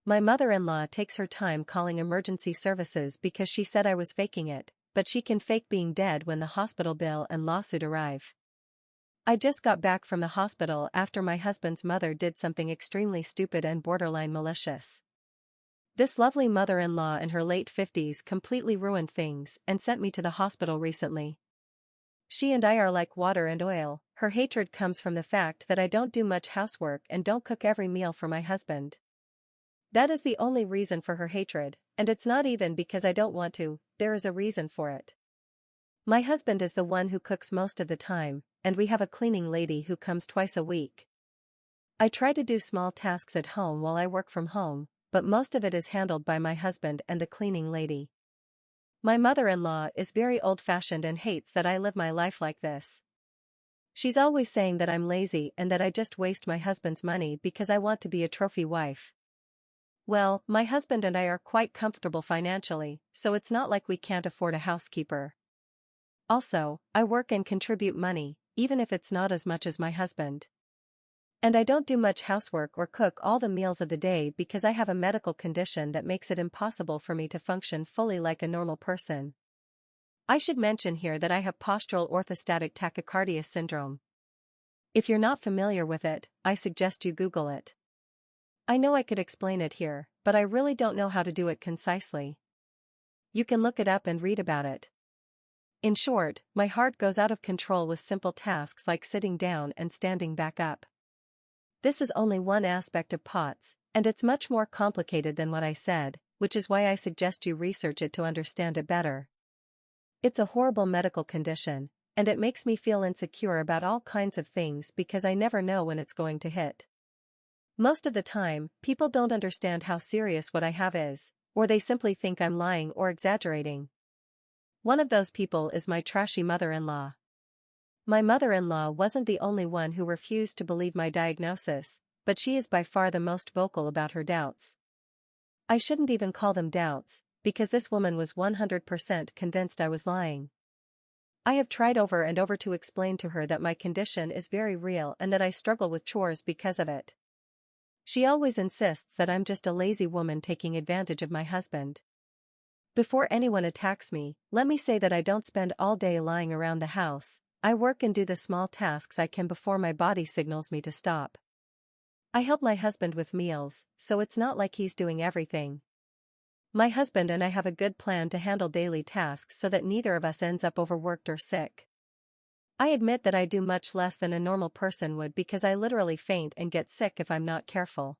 My mother-in-law takes her time calling emergency services because she said I was faking it, but she can fake being dead when the hospital bill and lawsuit arrive. I just got back from the hospital after my husband's mother did something extremely stupid and borderline malicious. This lovely mother-in-law in her late 50s completely ruined things and sent me to the hospital recently. She and I are like water and oil. Her hatred comes from the fact that I don't do much housework and don't cook every meal for my husband. That is the only reason for her hatred, and it's not even because I don't want to, there is a reason for it. My husband is the one who cooks most of the time, and we have a cleaning lady who comes twice a week. I try to do small tasks at home while I work from home, but most of it is handled by my husband and the cleaning lady. My mother-in-law is very old-fashioned and hates that I live my life like this. She's always saying that I'm lazy and that I just waste my husband's money because I want to be a trophy wife. Well, my husband and I are quite comfortable financially, so it's not like we can't afford a housekeeper. Also, I work and contribute money, even if it's not as much as my husband. And I don't do much housework or cook all the meals of the day because I have a medical condition that makes it impossible for me to function fully like a normal person. I should mention here that I have postural orthostatic tachycardia syndrome. If you're not familiar with it, I suggest you Google it. I know I could explain it here, but I really don't know how to do it concisely. You can look it up and read about it. In short, my heart goes out of control with simple tasks like sitting down and standing back up. This is only one aspect of POTS, and it's much more complicated than what I said, which is why I suggest you research it to understand it better. It's a horrible medical condition, and it makes me feel insecure about all kinds of things because I never know when it's going to hit. Most of the time, people don't understand how serious what I have is, or they simply think I'm lying or exaggerating. One of those people is my trashy mother-in-law. My mother-in-law wasn't the only one who refused to believe my diagnosis, but she is by far the most vocal about her doubts. I shouldn't even call them doubts, because this woman was 100% convinced I was lying. I have tried over and over to explain to her that my condition is very real and that I struggle with chores because of it. She always insists that I'm just a lazy woman taking advantage of my husband. Before anyone attacks me, let me say that I don't spend all day lying around the house. I work and do the small tasks I can before my body signals me to stop. I help my husband with meals, so it's not like he's doing everything. My husband and I have a good plan to handle daily tasks so that neither of us ends up overworked or sick. I admit that I do much less than a normal person would because I literally faint and get sick if I'm not careful.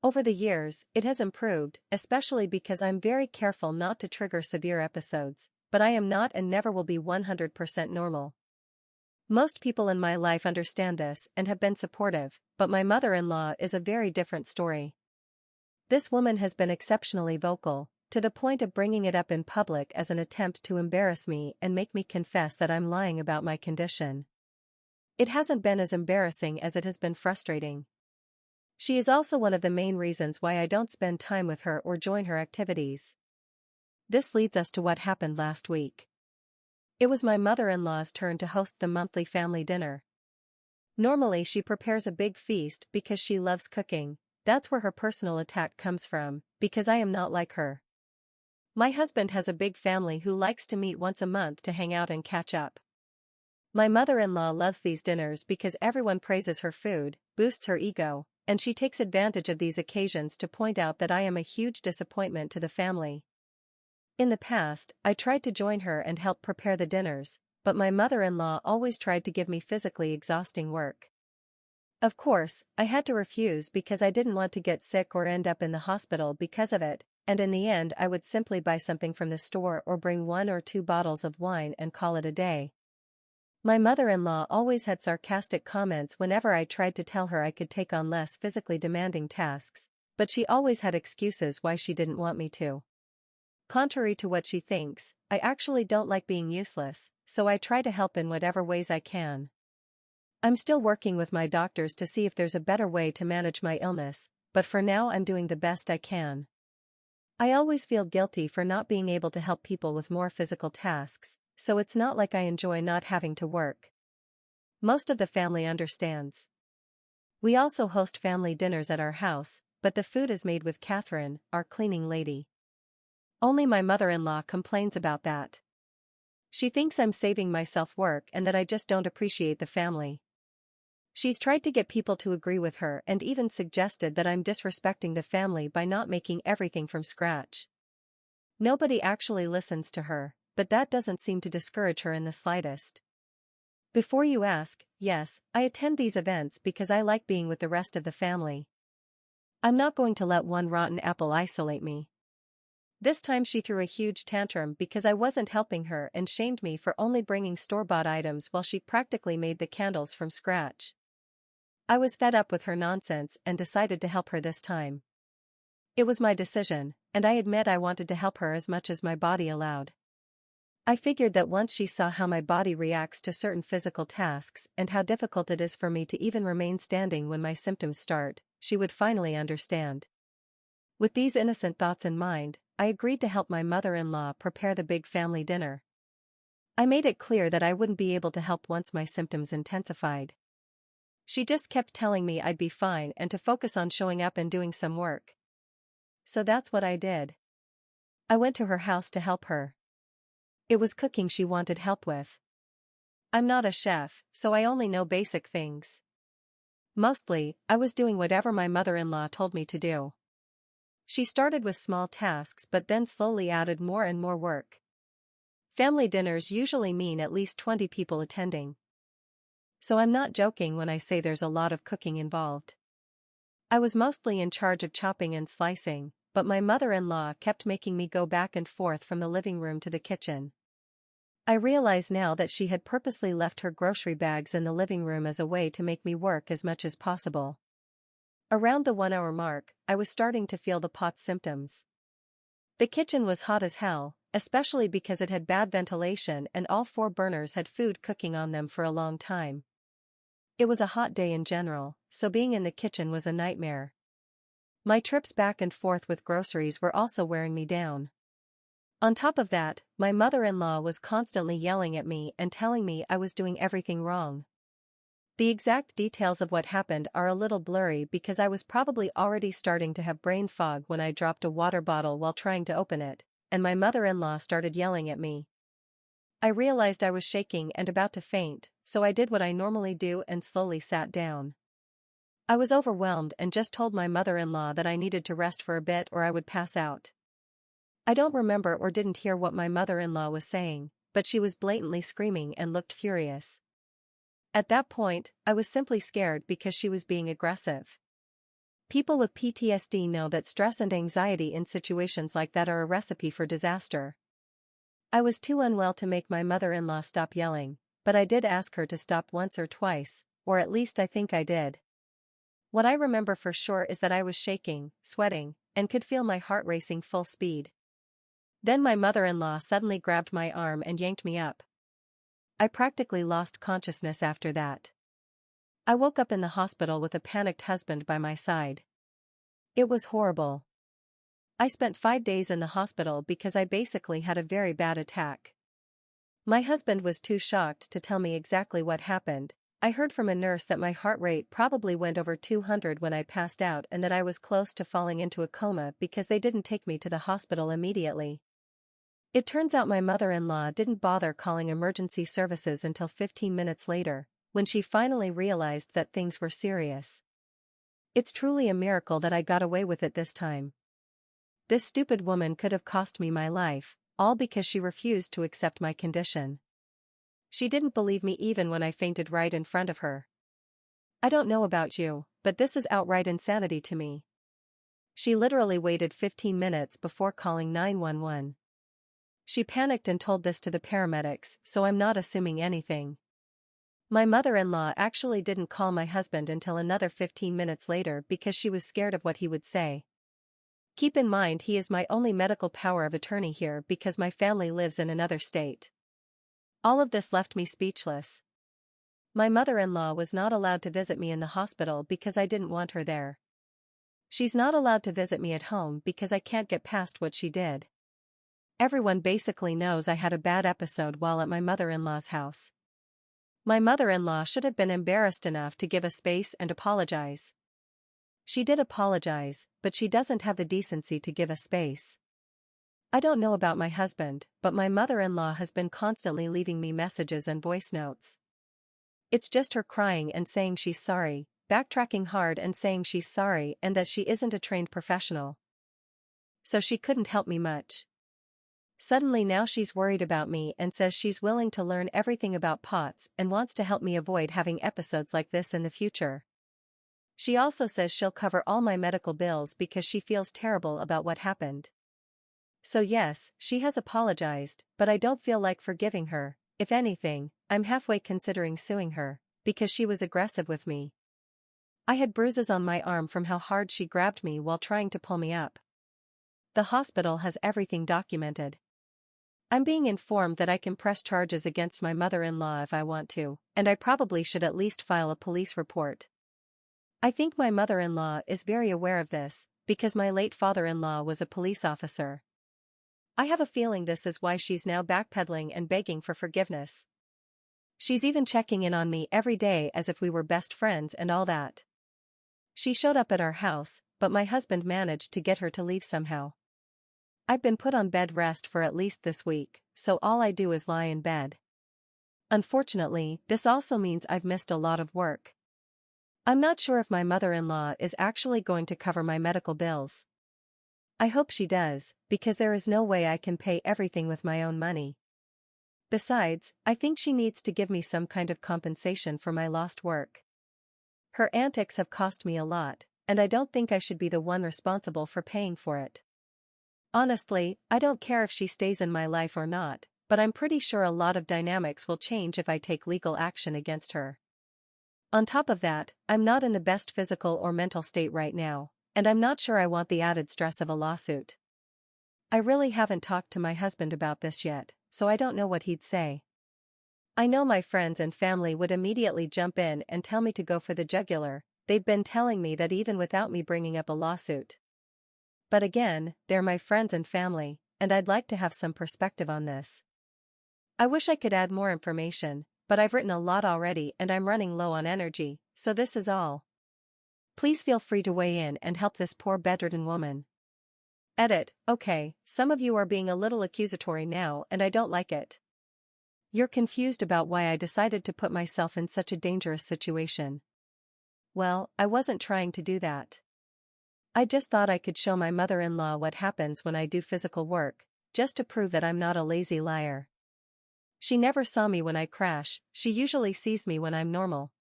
Over the years, it has improved, especially because I'm very careful not to trigger severe episodes, but I am not and never will be 100% normal. Most people in my life understand this and have been supportive, but my mother-in-law is a very different story. This woman has been exceptionally vocal, to the point of bringing it up in public as an attempt to embarrass me and make me confess that I'm lying about my condition. It hasn't been as embarrassing as it has been frustrating. She is also one of the main reasons why I don't spend time with her or join her activities. This leads us to what happened last week. It was my mother-in-law's turn to host the monthly family dinner. Normally she prepares a big feast because she loves cooking. That's where her personal attack comes from, because I am not like her. My husband has a big family who likes to meet once a month to hang out and catch up. My mother-in-law loves these dinners because everyone praises her food, boosts her ego, and she takes advantage of these occasions to point out that I am a huge disappointment to the family. In the past, I tried to join her and help prepare the dinners, but my mother-in-law always tried to give me physically exhausting work. Of course, I had to refuse because I didn't want to get sick or end up in the hospital because of it, and in the end I would simply buy something from the store or bring 1 or 2 bottles of wine and call it a day. My mother-in-law always had sarcastic comments whenever I tried to tell her I could take on less physically demanding tasks, but she always had excuses why she didn't want me to. Contrary to what she thinks, I actually don't like being useless, so I try to help in whatever ways I can. I'm still working with my doctors to see if there's a better way to manage my illness, but for now I'm doing the best I can. I always feel guilty for not being able to help people with more physical tasks, so it's not like I enjoy not having to work. Most of the family understands. We also host family dinners at our house, but the food is made with Catherine, our cleaning lady. Only my mother-in-law complains about that. She thinks I'm saving myself work and that I just don't appreciate the family. She's tried to get people to agree with her and even suggested that I'm disrespecting the family by not making everything from scratch. Nobody actually listens to her, but that doesn't seem to discourage her in the slightest. Before you ask, yes, I attend these events because I like being with the rest of the family. I'm not going to let one rotten apple isolate me. This time she threw a huge tantrum because I wasn't helping her and shamed me for only bringing store-bought items while she practically made the candles from scratch. I was fed up with her nonsense and decided to help her this time. It was my decision, and I admit I wanted to help her as much as my body allowed. I figured that once she saw how my body reacts to certain physical tasks and how difficult it is for me to even remain standing when my symptoms start, she would finally understand. With these innocent thoughts in mind, I agreed to help my mother-in-law prepare the big family dinner. I made it clear that I wouldn't be able to help once my symptoms intensified. She just kept telling me I'd be fine and to focus on showing up and doing some work. So that's what I did. I went to her house to help her. It was cooking she wanted help with. I'm not a chef, so I only know basic things. Mostly, I was doing whatever my mother-in-law told me to do. She started with small tasks but then slowly added more and more work. Family dinners usually mean at least 20 people attending. So I'm not joking when I say there's a lot of cooking involved. I was mostly in charge of chopping and slicing, but my mother-in-law kept making me go back and forth from the living room to the kitchen. I realize now that she had purposely left her grocery bags in the living room as a way to make me work as much as possible. Around the 1 hour mark, I was starting to feel the pot's symptoms. The kitchen was hot as hell, especially because it had bad ventilation and all 4 burners had food cooking on them for a long time. It was a hot day in general, so being in the kitchen was a nightmare. My trips back and forth with groceries were also wearing me down. On top of that, my mother-in-law was constantly yelling at me and telling me I was doing everything wrong. The exact details of what happened are a little blurry because I was probably already starting to have brain fog when I dropped a water bottle while trying to open it, and my mother-in-law started yelling at me. I realized I was shaking and about to faint, so I did what I normally do and slowly sat down. I was overwhelmed and just told my mother-in-law that I needed to rest for a bit or I would pass out. I don't remember or didn't hear what my mother-in-law was saying, but she was blatantly screaming and looked furious. At that point, I was simply scared because she was being aggressive. People with PTSD know that stress and anxiety in situations like that are a recipe for disaster. I was too unwell to make my mother-in-law stop yelling, but I did ask her to stop once or twice, or at least I think I did. What I remember for sure is that I was shaking, sweating, and could feel my heart racing full speed. Then my mother-in-law suddenly grabbed my arm and yanked me up. I practically lost consciousness after that. I woke up in the hospital with a panicked husband by my side. It was horrible. I spent 5 days in the hospital because I basically had a very bad attack. My husband was too shocked to tell me exactly what happened. I heard from a nurse that my heart rate probably went over 200 when I passed out and that I was close to falling into a coma because they didn't take me to the hospital immediately. It turns out my mother-in-law didn't bother calling emergency services until 15 minutes later, when she finally realized that things were serious. It's truly a miracle that I got away with it this time. This stupid woman could have cost me my life, all because she refused to accept my condition. She didn't believe me even when I fainted right in front of her. I don't know about you, but this is outright insanity to me. She literally waited 15 minutes before calling 911. She panicked and told this to the paramedics, so I'm not assuming anything. My mother-in-law actually didn't call my husband until another 15 minutes later because she was scared of what he would say. Keep in mind he is my only medical power of attorney here because my family lives in another state. All of this left me speechless. My mother-in-law was not allowed to visit me in the hospital because I didn't want her there. She's not allowed to visit me at home because I can't get past what she did. Everyone basically knows I had a bad episode while at my mother-in-law's house. My mother-in-law should have been embarrassed enough to give a space and apologize. She did apologize, but she doesn't have the decency to give us space. I don't know about my husband, but my mother-in-law has been constantly leaving me messages and voice notes. It's just her crying and saying she's sorry, backtracking hard and saying she's sorry and that she isn't a trained professional. So she couldn't help me much. Suddenly now she's worried about me and says she's willing to learn everything about POTS and wants to help me avoid having episodes like this in the future. She also says she'll cover all my medical bills because she feels terrible about what happened. So yes, she has apologized, but I don't feel like forgiving her. If anything, I'm halfway considering suing her, because she was aggressive with me. I had bruises on my arm from how hard she grabbed me while trying to pull me up. The hospital has everything documented. I'm being informed that I can press charges against my mother-in-law if I want to, and I probably should at least file a police report. I think my mother-in-law is very aware of this, because my late father-in-law was a police officer. I have a feeling this is why she's now backpedaling and begging for forgiveness. She's even checking in on me every day as if we were best friends and all that. She showed up at our house, but my husband managed to get her to leave somehow. I've been put on bed rest for at least this week, so all I do is lie in bed. Unfortunately, this also means I've missed a lot of work. I'm not sure if my mother-in-law is actually going to cover my medical bills. I hope she does, because there is no way I can pay everything with my own money. Besides, I think she needs to give me some kind of compensation for my lost work. Her antics have cost me a lot, and I don't think I should be the one responsible for paying for it. Honestly, I don't care if she stays in my life or not, but I'm pretty sure a lot of dynamics will change if I take legal action against her. On top of that, I'm not in the best physical or mental state right now, and I'm not sure I want the added stress of a lawsuit. I really haven't talked to my husband about this yet, so I don't know what he'd say. I know my friends and family would immediately jump in and tell me to go for the jugular. They've been telling me that even without me bringing up a lawsuit. But again, they're my friends and family, and I'd like to have some perspective on this. I wish I could add more information, but I've written a lot already and I'm running low on energy, so this is all. Please feel free to weigh in and help this poor bedridden woman. Edit. Okay, some of you are being a little accusatory now and I don't like it. You're confused about why I decided to put myself in such a dangerous situation. Well, I wasn't trying to do that. I just thought I could show my mother-in-law what happens when I do physical work, just to prove that I'm not a lazy liar. She never saw me when I crash, she usually sees me when I'm normal.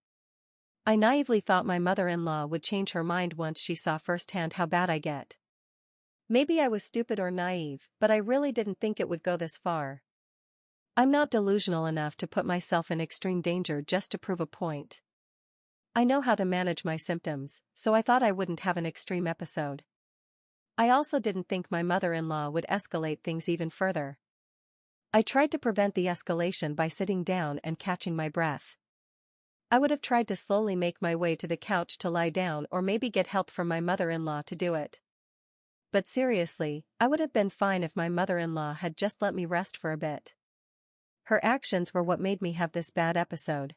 I naively thought my mother-in-law would change her mind once she saw firsthand how bad I get. Maybe I was stupid or naive, but I really didn't think it would go this far. I'm not delusional enough to put myself in extreme danger just to prove a point. I know how to manage my symptoms, so I thought I wouldn't have an extreme episode. I also didn't think my mother-in-law would escalate things even further. I tried to prevent the escalation by sitting down and catching my breath. I would have tried to slowly make my way to the couch to lie down or maybe get help from my mother-in-law to do it. But seriously, I would have been fine if my mother-in-law had just let me rest for a bit. Her actions were what made me have this bad episode.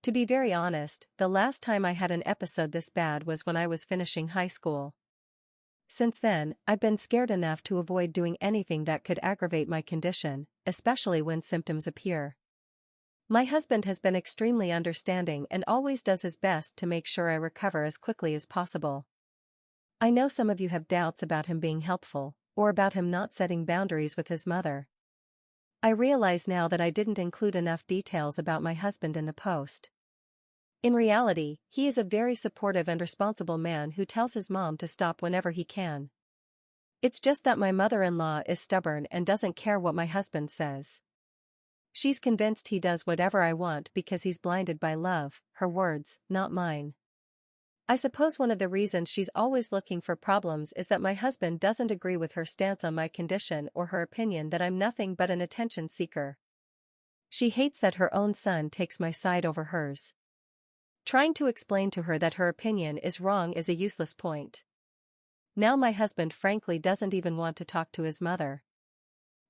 To be very honest, the last time I had an episode this bad was when I was finishing high school. Since then, I've been scared enough to avoid doing anything that could aggravate my condition, especially when symptoms appear. My husband has been extremely understanding and always does his best to make sure I recover as quickly as possible. I know some of you have doubts about him being helpful, or about him not setting boundaries with his mother. I realize now that I didn't include enough details about my husband in the post. In reality, he is a very supportive and responsible man who tells his mom to stop whenever he can. It's just that my mother-in-law is stubborn and doesn't care what my husband says. She's convinced he does whatever I want because he's blinded by love, her words, not mine. I suppose one of the reasons she's always looking for problems is that my husband doesn't agree with her stance on my condition or her opinion that I'm nothing but an attention seeker. She hates that her own son takes my side over hers. Trying to explain to her that her opinion is wrong is a useless point. Now my husband frankly doesn't even want to talk to his mother.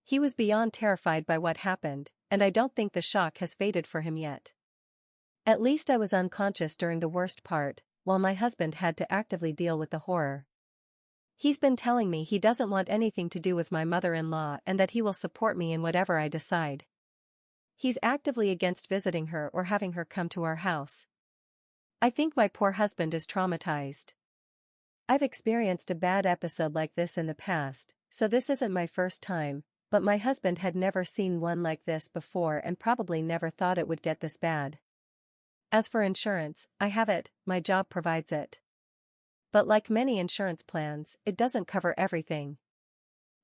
He was beyond terrified by what happened, and I don't think the shock has faded for him yet. At least I was unconscious during the worst part, while my husband had to actively deal with the horror. He's been telling me he doesn't want anything to do with my mother-in-law and that he will support me in whatever I decide. He's actively against visiting her or having her come to our house. I think my poor husband is traumatized. I've experienced a bad episode like this in the past, so this isn't my first time, but my husband had never seen one like this before and probably never thought it would get this bad. As for insurance, I have it, my job provides it. But like many insurance plans, it doesn't cover everything.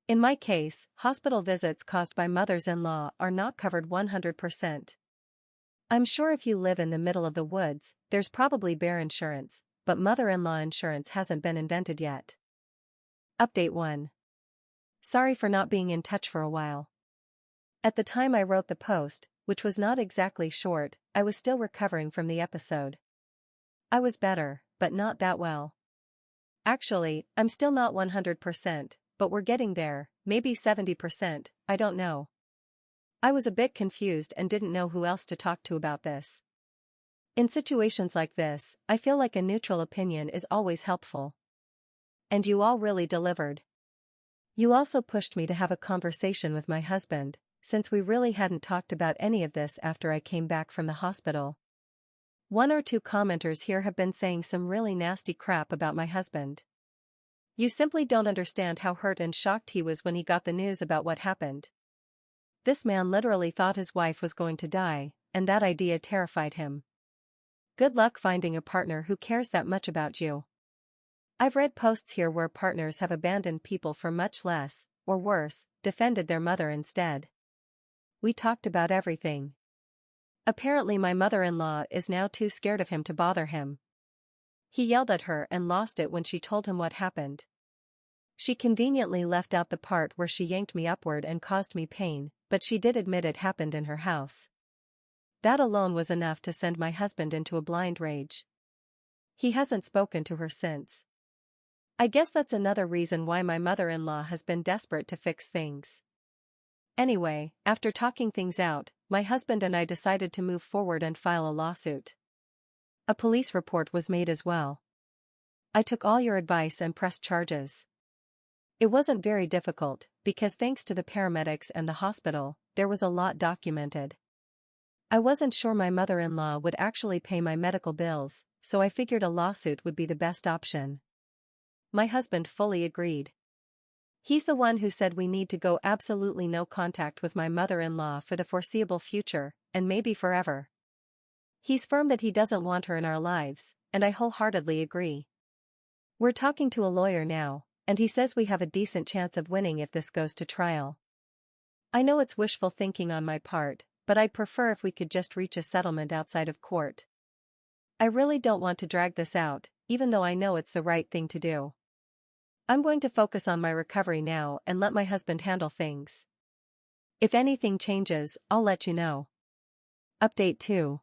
In my case, hospital visits caused by mothers-in-law are not covered 100%. I'm sure if you live in the middle of the woods, there's probably bear insurance, but mother-in-law insurance hasn't been invented yet. Update 1. Sorry for not being in touch for a while. At the time I wrote the post, which was not exactly short, I was still recovering from the episode. I was better, but not that well. Actually, I'm still not 100%, but we're getting there, maybe 70%, I don't know. I was a bit confused and didn't know who else to talk to about this. In situations like this, I feel like a neutral opinion is always helpful. And you all really delivered. You also pushed me to have a conversation with my husband, since we really hadn't talked about any of this after I came back from the hospital. 1 or 2 commenters here have been saying some really nasty crap about my husband. You simply don't understand how hurt and shocked he was when he got the news about what happened. This man literally thought his wife was going to die, and that idea terrified him. Good luck finding a partner who cares that much about you. I've read posts here where partners have abandoned people for much less, or worse, defended their mother instead. We talked about everything. Apparently my mother-in-law is now too scared of him to bother him. He yelled at her and lost it when she told him what happened. She conveniently left out the part where she yanked me upward and caused me pain, but she did admit it happened in her house. That alone was enough to send my husband into a blind rage. He hasn't spoken to her since. I guess that's another reason why my mother-in-law has been desperate to fix things. Anyway, after talking things out, my husband and I decided to move forward and file a lawsuit. A police report was made as well. I took all your advice and pressed charges. It wasn't very difficult, because thanks to the paramedics and the hospital, there was a lot documented. I wasn't sure my mother-in-law would actually pay my medical bills, so I figured a lawsuit would be the best option. My husband fully agreed. He's the one who said we need to go absolutely no contact with my mother-in-law for the foreseeable future, and maybe forever. He's firm that he doesn't want her in our lives, and I wholeheartedly agree. We're talking to a lawyer now, and he says we have a decent chance of winning if this goes to trial. I know it's wishful thinking on my part, but I'd prefer if we could just reach a settlement outside of court. I really don't want to drag this out, even though I know it's the right thing to do. I'm going to focus on my recovery now and let my husband handle things. If anything changes, I'll let you know. Update 2.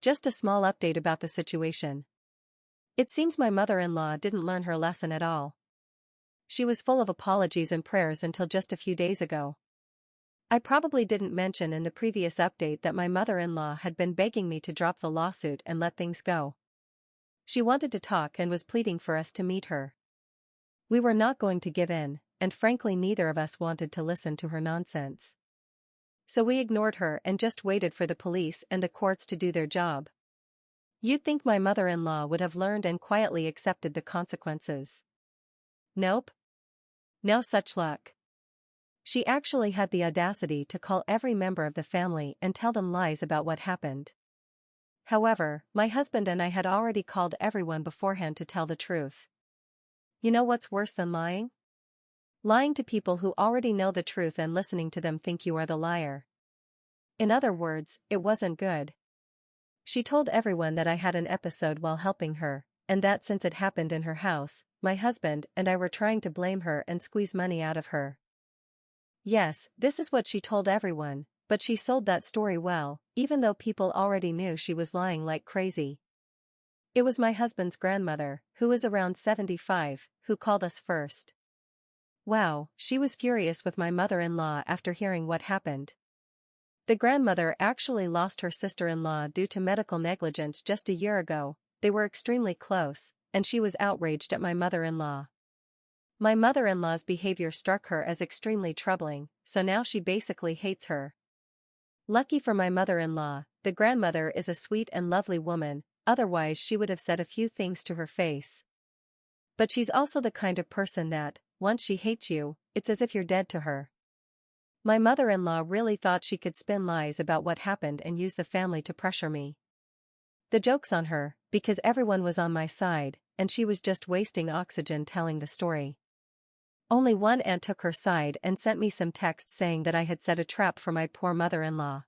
Just a small update about the situation. It seems my mother-in-law didn't learn her lesson at all. She was full of apologies and prayers until just a few days ago. I probably didn't mention in the previous update that my mother-in-law had been begging me to drop the lawsuit and let things go. She wanted to talk and was pleading for us to meet her. We were not going to give in, and frankly neither of us wanted to listen to her nonsense. So we ignored her and just waited for the police and the courts to do their job. You'd think my mother-in-law would have learned and quietly accepted the consequences. Nope. No such luck. She actually had the audacity to call every member of the family and tell them lies about what happened. However, my husband and I had already called everyone beforehand to tell the truth. You know what's worse than lying? Lying to people who already know the truth and listening to them think you are the liar. In other words, it wasn't good. She told everyone that I had an episode while helping her, and that since it happened in her house, my husband and I were trying to blame her and squeeze money out of her. Yes, this is what she told everyone, but she sold that story well, even though people already knew she was lying like crazy. It was my husband's grandmother, who is around 75, who called us first. Wow, she was furious with my mother-in-law after hearing what happened. The grandmother actually lost her sister-in-law due to medical negligence just a year ago, they were extremely close, and she was outraged at my mother-in-law. My mother-in-law's behavior struck her as extremely troubling, so now she basically hates her. Lucky for my mother-in-law, the grandmother is a sweet and lovely woman, otherwise she would have said a few things to her face. But she's also the kind of person that, once she hates you, it's as if you're dead to her. My mother-in-law really thought she could spin lies about what happened and use the family to pressure me. The joke's on her, because everyone was on my side, and she was just wasting oxygen telling the story. Only one aunt took her side and sent me some text saying that I had set a trap for my poor mother-in-law.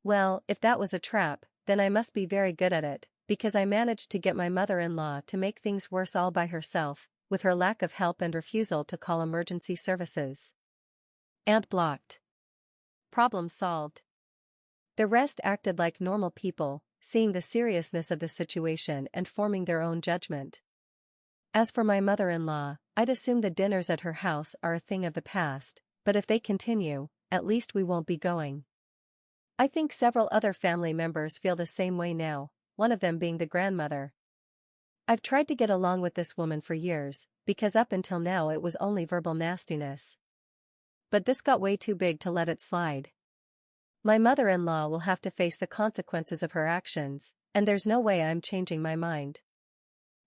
Well, if that was a trap, then I must be very good at it, because I managed to get my mother-in-law to make things worse all by herself, with her lack of help and refusal to call emergency services. Aunt blocked. Problem solved. The rest acted like normal people, seeing the seriousness of the situation and forming their own judgment. As for my mother-in-law, I'd assume the dinners at her house are a thing of the past, but if they continue, at least we won't be going. I think several other family members feel the same way now, one of them being the grandmother. I've tried to get along with this woman for years, because up until now it was only verbal nastiness. But this got way too big to let it slide. My mother-in-law will have to face the consequences of her actions, and there's no way I'm changing my mind.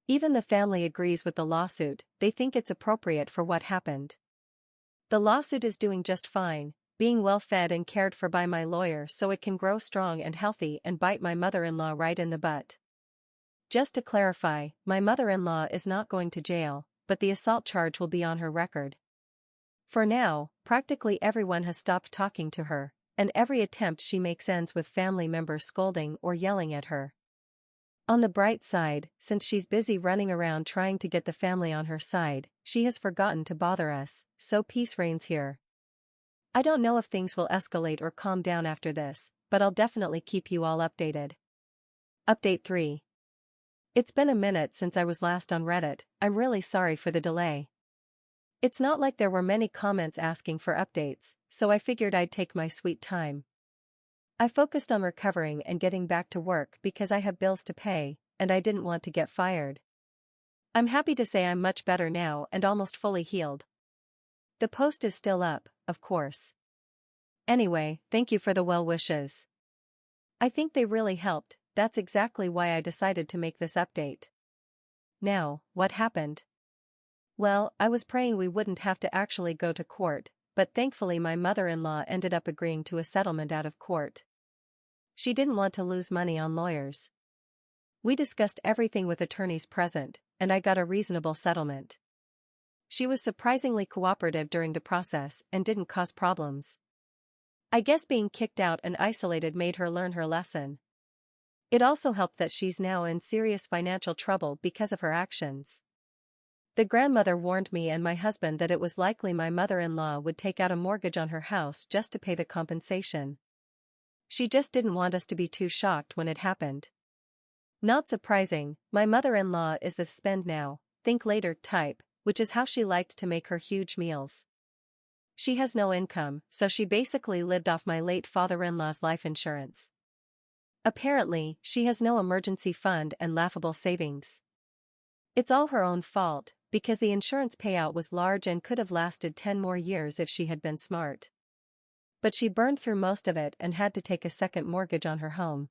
Even the family agrees with the lawsuit, they think it's appropriate for what happened. The lawsuit is doing just fine, being well fed and cared for by my lawyer so it can grow strong and healthy and bite my mother-in-law right in the butt. Just to clarify, my mother-in-law is not going to jail, but the assault charge will be on her record. For now, practically everyone has stopped talking to her, and every attempt she makes ends with family members scolding or yelling at her. On the bright side, since she's busy running around trying to get the family on her side, she has forgotten to bother us, so peace reigns here. I don't know if things will escalate or calm down after this, but I'll definitely keep you all updated. Update 3. It's been a minute since I was last on Reddit, I'm really sorry for the delay. It's not like there were many comments asking for updates, so I figured I'd take my sweet time. I focused on recovering and getting back to work because I have bills to pay, and I didn't want to get fired. I'm happy to say I'm much better now and almost fully healed. The post is still up, of course. Anyway, thank you for the well wishes. I think they really helped, that's exactly why I decided to make this update. Now, what happened? Well, I was praying we wouldn't have to actually go to court, but thankfully my mother-in-law ended up agreeing to a settlement out of court. She didn't want to lose money on lawyers. We discussed everything with attorneys present, and I got a reasonable settlement. She was surprisingly cooperative during the process and didn't cause problems. I guess being kicked out and isolated made her learn her lesson. It also helped that she's now in serious financial trouble because of her actions. The grandmother warned me and my husband that it was likely my mother-in-law would take out a mortgage on her house just to pay the compensation. She just didn't want us to be too shocked when it happened. Not surprising, my mother-in-law is the spend now, think later type, which is how she liked to make her huge meals. She has no income, so she basically lived off my late father-in-law's life insurance. Apparently, she has no emergency fund and laughable savings. It's all her own fault, because the insurance payout was large and could have lasted 10 more years if she had been smart. But she burned through most of it and had to take a second mortgage on her home.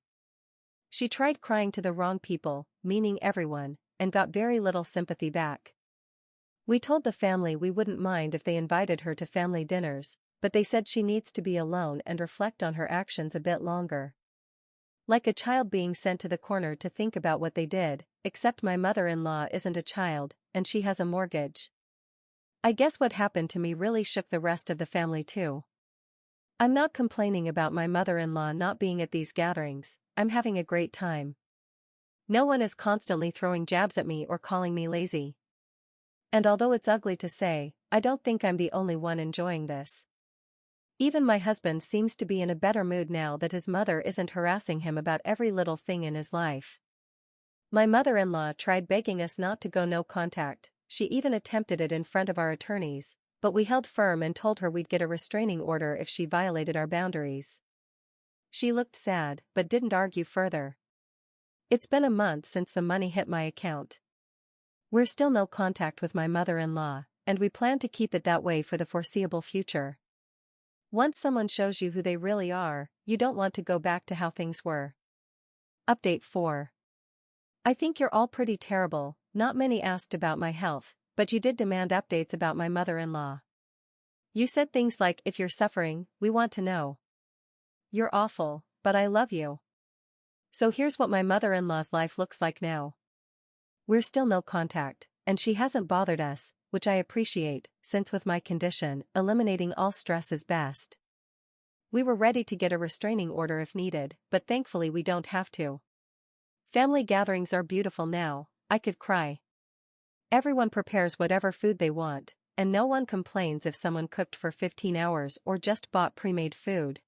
She tried crying to the wrong people, meaning everyone, and got very little sympathy back. We told the family we wouldn't mind if they invited her to family dinners, but they said she needs to be alone and reflect on her actions a bit longer. Like a child being sent to the corner to think about what they did, except my mother-in-law isn't a child, and she has a mortgage. I guess what happened to me really shook the rest of the family too. I'm not complaining about my mother-in-law not being at these gatherings, I'm having a great time. No one is constantly throwing jabs at me or calling me lazy. And although it's ugly to say, I don't think I'm the only one enjoying this. Even my husband seems to be in a better mood now that his mother isn't harassing him about every little thing in his life. My mother-in-law tried begging us not to go no contact, she even attempted it in front of our attorneys, but we held firm and told her we'd get a restraining order if she violated our boundaries. She looked sad, but didn't argue further. It's been a month since the money hit my account. We're still no contact with my mother-in-law, and we plan to keep it that way for the foreseeable future. Once someone shows you who they really are, you don't want to go back to how things were. Update 4. I think you're all pretty terrible. Not many asked about my health, but you did demand updates about my mother-in-law. You said things like, if you're suffering, we want to know. You're awful, but I love you. So here's what my mother-in-law's life looks like now. We're still no contact, and she hasn't bothered us, which I appreciate, since with my condition, eliminating all stress is best. We were ready to get a restraining order if needed, but thankfully we don't have to. Family gatherings are beautiful now. I could cry. Everyone prepares whatever food they want, and no one complains if someone cooked for 15 hours or just bought pre-made food.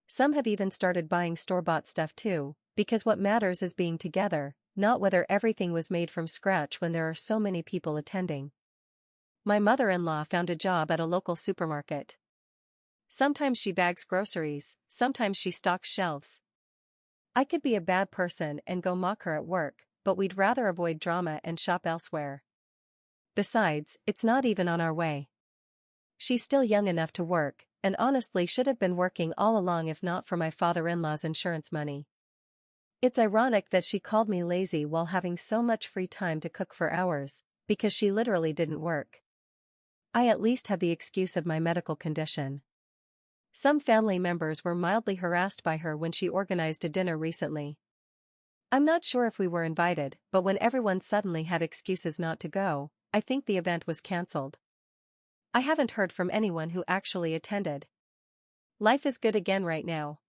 Some have even started buying store-bought stuff too, because what matters is being together, not whether everything was made from scratch when there are so many people attending. My mother-in-law found a job at a local supermarket. Sometimes she bags groceries, sometimes she stocks shelves. I could be a bad person and go mock her at work, but we'd rather avoid drama and shop elsewhere. Besides, it's not even on our way. She's still young enough to work, and honestly should have been working all along if not for my father-in-law's insurance money. It's ironic that she called me lazy while having so much free time to cook for hours, because she literally didn't work. I at least have the excuse of my medical condition. Some family members were mildly harassed by her when she organized a dinner recently. I'm not sure if we were invited, but when everyone suddenly had excuses not to go, I think the event was cancelled. I haven't heard from anyone who actually attended. Life is good again right now.